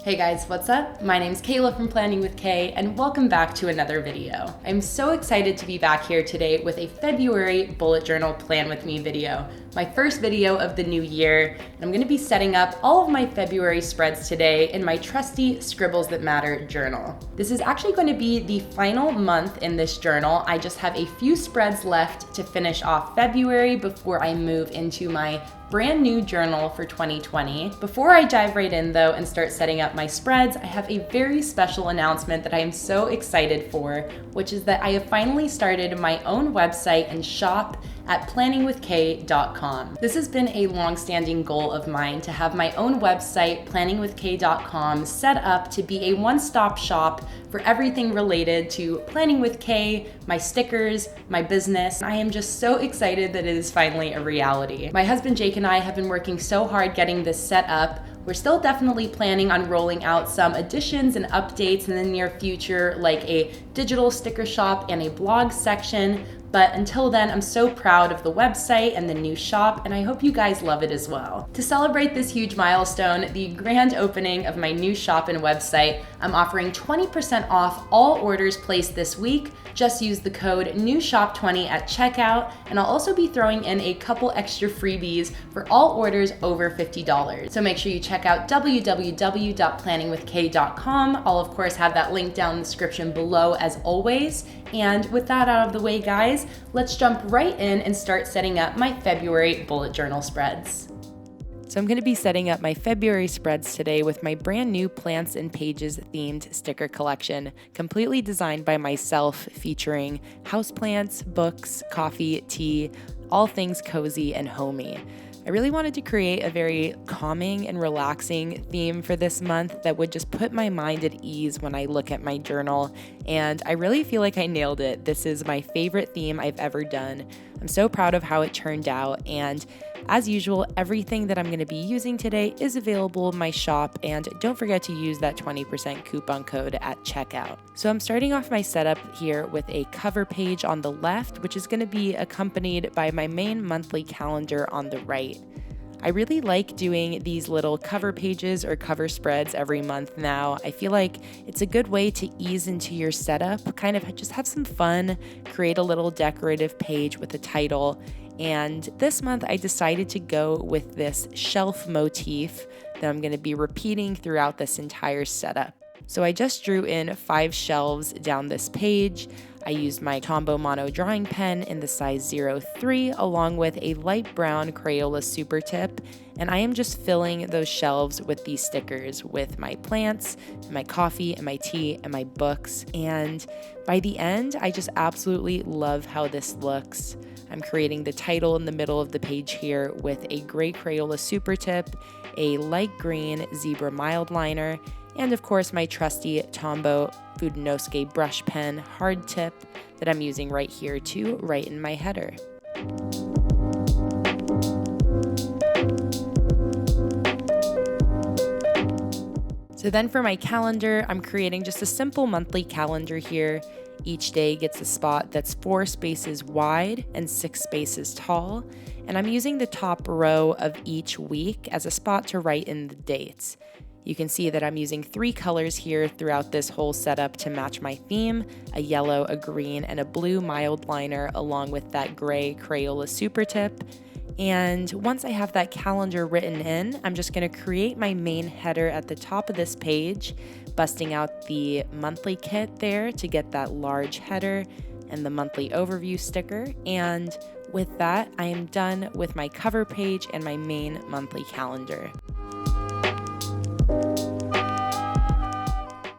Hey guys, what's up? My name's Kayla from Planning with Kay, and welcome back to another video. I'm so excited to be back here today with a February bullet journal plan with me video. My first video of the new year, and I'm gonna be setting up all of my February spreads today in my trusty Scribbles That Matter journal. This is actually going to be the final month in this journal. I just have a few spreads left to finish off February before I move into my brand new journal for 2020. Before I dive right in though and start setting up my spreads, I have a very special announcement that I am so excited for, which is that I have finally started my own website and shop at PlanningWithKay.com. This has been a long-standing goal of mine to have my own website, PlanningWithKay.com, set up to be a one-stop shop for everything related to Planning with Kay, my stickers, my business. I am just so excited that it is finally a reality. My husband Jake and I have been working so hard getting this set up. We're still definitely planning on rolling out some additions and updates in the near future, like a digital sticker shop and a blog section. But until then, I'm so proud of the website and the new shop, and I hope you guys love it as well. To celebrate this huge milestone, the grand opening of my new shop and website, I'm offering 20% off all orders placed this week. Just use the code NEWSHOP20 at checkout, and I'll also be throwing in a couple extra freebies for all orders over $50. So make sure you check out www.planningwithkay.com. I'll of course have that link down in the description below as always. And with that out of the way, guys, let's jump right in and start setting up my February bullet journal spreads. So I'm going to be setting up my February spreads today with my brand new Plants and Pages themed sticker collection, completely designed by myself, featuring houseplants, books, coffee, tea, all things cozy and homey. I really wanted to create a very calming and relaxing theme for this month that would just put my mind at ease when I look at my journal, and I really feel like I nailed it. This is my favorite theme I've ever done. I'm so proud of how it turned out, and as usual, everything that I'm going to be using today is available in my shop, and don't forget to use that 20% coupon code at checkout. So I'm starting off my setup here with a cover page on the left, which is going to be accompanied by my main monthly calendar on the right. I really like doing these little cover pages or cover spreads every month now. I feel like it's a good way to ease into your setup, kind of just have some fun, create a little decorative page with a title. And this month I decided to go with this shelf motif that I'm going to be repeating throughout this entire setup. So I just drew in 5 shelves down this page. I used my Tombow mono drawing pen in the size 03 along with a light brown Crayola Supertip, and I am just filling those shelves with these stickers with my plants, my coffee, and my tea, and my books. And by the end, I just absolutely love how this looks. I'm creating the title in the middle of the page here with a gray Crayola Supertip, a light green zebra mild liner, and of course my trusty Tombow Fudenosuke brush pen hard tip that I'm using right here to write in my header. So then for my calendar, I'm creating just a simple monthly calendar here. Each day gets a spot that's 4 spaces wide and 6 spaces tall, and I'm using the top row of each week as a spot to write in the dates. You can see that I'm using 3 colors here throughout this whole setup to match my theme, a yellow, a green, and a blue mild liner along with that gray Crayola Supertip. And once I have that calendar written in, I'm just going to create my main header at the top of this page, busting out the monthly kit there to get that large header and the monthly overview sticker. And with that, I am done with my cover page and my main monthly calendar.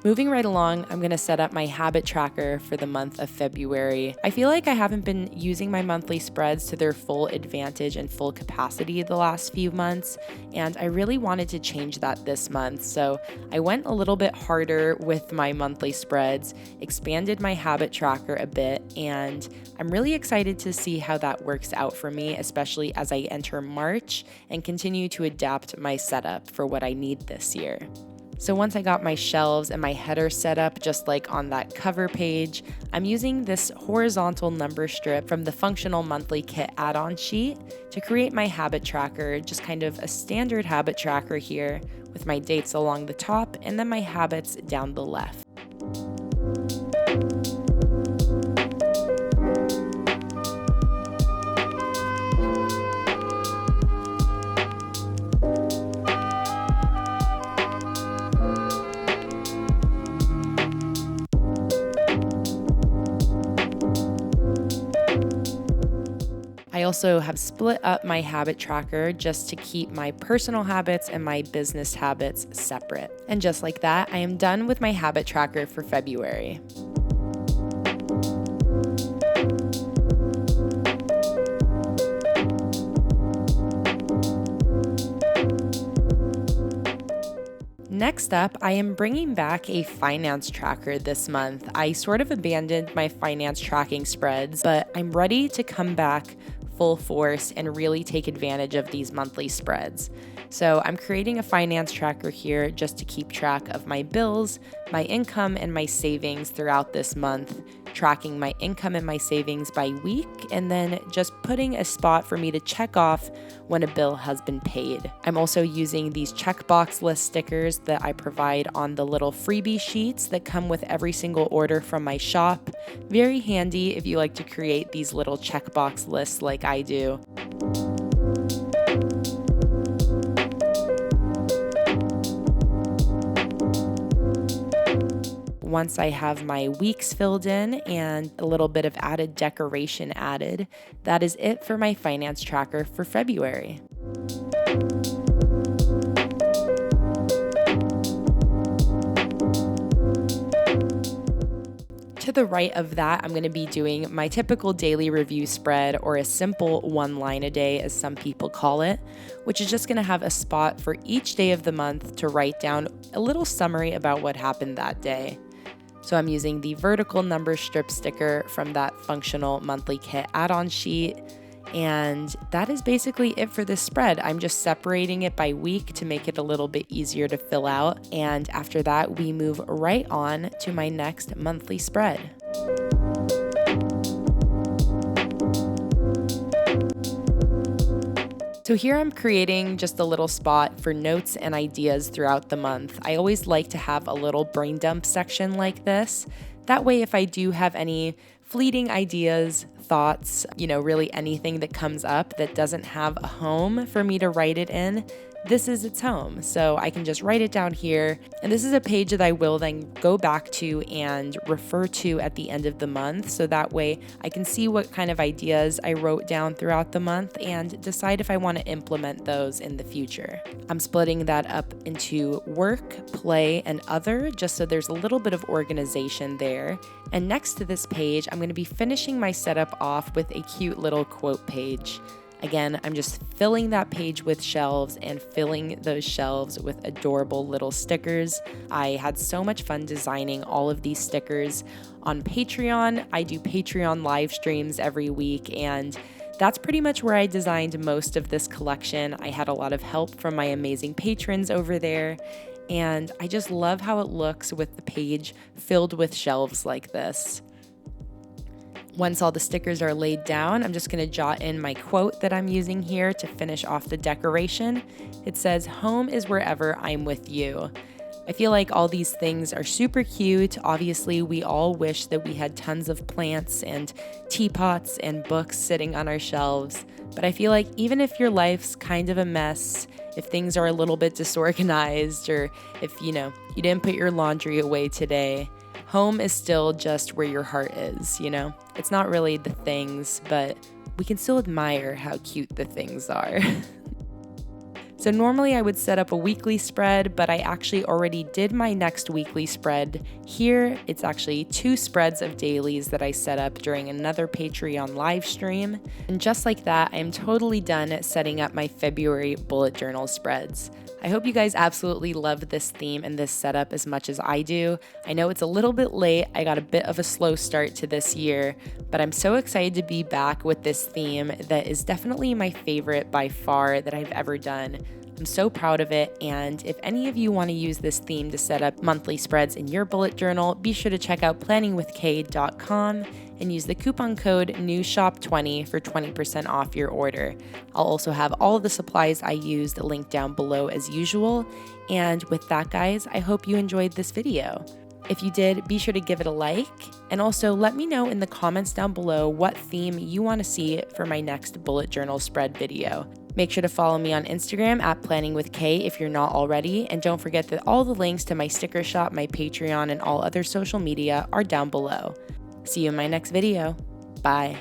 Moving right along, I'm going to set up my habit tracker for the month of February. I feel like I haven't been using my monthly spreads to their full advantage and full capacity the last few months, and I really wanted to change that this month. So I went a little bit harder with my monthly spreads, expanded my habit tracker a bit, and I'm really excited to see how that works out for me, especially as I enter March and continue to adapt my setup for what I need this year. So once I got my shelves and my header set up just like on that cover page, I'm using this horizontal number strip from the Functional Monthly Kit add-on sheet to create my habit tracker, just kind of a standard habit tracker here with my dates along the top and then my habits down the left. I also have split up my habit tracker just to keep my personal habits and my business habits separate. And just like that, I am done with my habit tracker for February. Next up, I am bringing back a finance tracker this month. I sort of abandoned my finance tracking spreads, but I'm ready to come back full force and really take advantage of these monthly spreads. So I'm creating a finance tracker here just to keep track of my bills, my income, and my savings throughout this month, tracking my income and my savings by week, and then just putting a spot for me to check off when a bill has been paid. I'm also using these checkbox list stickers that I provide on the little freebie sheets that come with every single order from my shop. Very handy if you like to create these little checkbox lists like I do. Once I have my weeks filled in and a little bit of added decoration added, that is it for my finance tracker for February. To the right of that, I'm going to be doing my typical daily review spread, or a simple one line a day as some people call it, which is just going to have a spot for each day of the month to write down a little summary about what happened that day. So I'm using the vertical number strip sticker from that Functional Monthly Kit add-on sheet. And that is basically it for this spread. I'm just separating it by week to make it a little bit easier to fill out. And after that, we move right on to my next monthly spread. So here I'm creating just a little spot for notes and ideas throughout the month. I always like to have a little brain dump section like this. That way, if I do have any fleeting ideas, thoughts, really anything that comes up that doesn't have a home for me to write it in, this is its home. So I can just write it down here. And this is a page that I will then go back to and refer to at the end of the month. So that way I can see what kind of ideas I wrote down throughout the month and decide if I want to implement those in the future. I'm splitting that up into work, play, and other, just so there's a little bit of organization there. And next to this page, I'm going to be finishing my setup off with a cute little quote page. Again, I'm just filling that page with shelves and filling those shelves with adorable little stickers. I had so much fun designing all of these stickers on Patreon. I do Patreon live streams every week, and that's pretty much where I designed most of this collection. I had a lot of help from my amazing patrons over there, and I just love how it looks with the page filled with shelves like this. Once all the stickers are laid down, I'm just going to jot in my quote that I'm using here to finish off the decoration. It says, "Home is wherever I'm with you." I feel like all these things are super cute. Obviously, we all wish that we had tons of plants and teapots and books sitting on our shelves. But I feel like even if your life's kind of a mess, if things are a little bit disorganized, or if, you didn't put your laundry away today, home is still just where your heart is, It's not really the things, but we can still admire how cute the things are. So normally I would set up a weekly spread, but I actually already did my next weekly spread. Here, it's actually 2 spreads of dailies that I set up during another Patreon live stream. And just like that, I'm totally done setting up my February bullet journal spreads. I hope you guys absolutely love this theme and this setup as much as I do. I know it's a little bit late. I got a bit of a slow start to this year, but I'm so excited to be back with this theme that is definitely my favorite by far that I've ever done. I'm so proud of it, and if any of you want to use this theme to set up monthly spreads in your bullet journal, be sure to check out PlanningWithKay.com and use the coupon code NEWSHOP20 for 20% off your order. I'll also have all of the supplies I used linked down below as usual. And with that, guys, I hope you enjoyed this video. If you did, be sure to give it a like, and also let me know in the comments down below what theme you want to see for my next bullet journal spread video. Make sure to follow me on Instagram at PlanningWithKay if you're not already, and don't forget that all the links to my sticker shop, my Patreon, and all other social media are down below. See you in my next video. Bye.